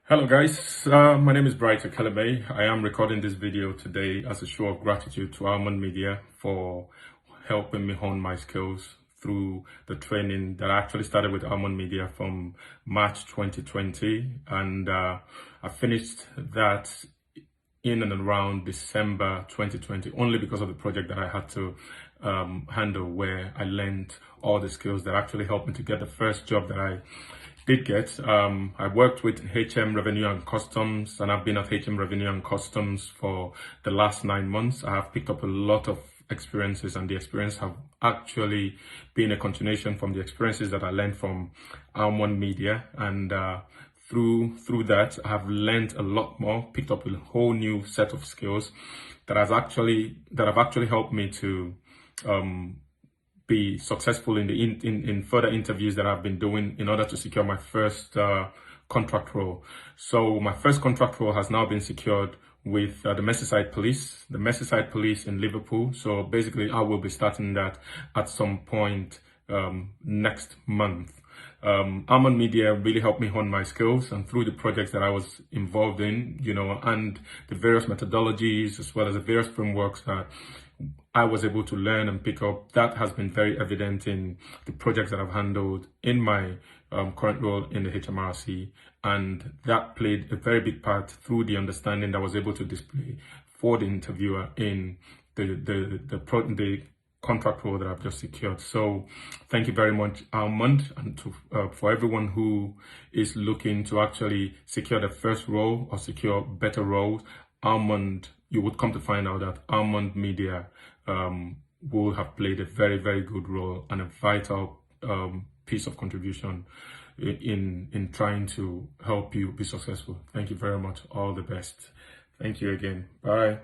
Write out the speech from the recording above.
Hello guys, my name is Bright Okeleme. I am recording this video today as a show of gratitude to Almond Media for helping me hone my skills through the training that I actually started with Almond Media from March 2020, and I finished that in and around December 2020 only because of the project that I had to handle, where I learned all the skills that actually helped me to get the first job that I did get. I worked with HM Revenue and Customs, and I've been at HM Revenue and Customs for the last 9 months. I have picked up a lot of experiences, and the experience have actually been a continuation from the experiences that I learned from Almond Media. And through that, I have learned a lot more, picked up a whole new set of skills that have actually helped me to be successful in the in further interviews that I've been doing in order to secure my first contract role. So my first contract role has now been secured with the Merseyside Police in Liverpool. So basically, I will be starting that at some point next month. Almond Media really helped me hone my skills, and through the projects that I was involved in, and the various methodologies as well as the various frameworks that I was able to learn and pick up, that has been very evident in the projects that I've handled in my current role in the HMRC, and that played a very big part through the understanding that I was able to display for the interviewer in the contract role that I've just secured. So thank you very much, Almond, and for everyone who is looking to actually secure the first role or secure better roles. Almond, you would come to find out that Almond Media will have played a very, very good role and a vital piece of contribution in trying to help you be successful. Thank you very much. All the best. Thank you again. Bye.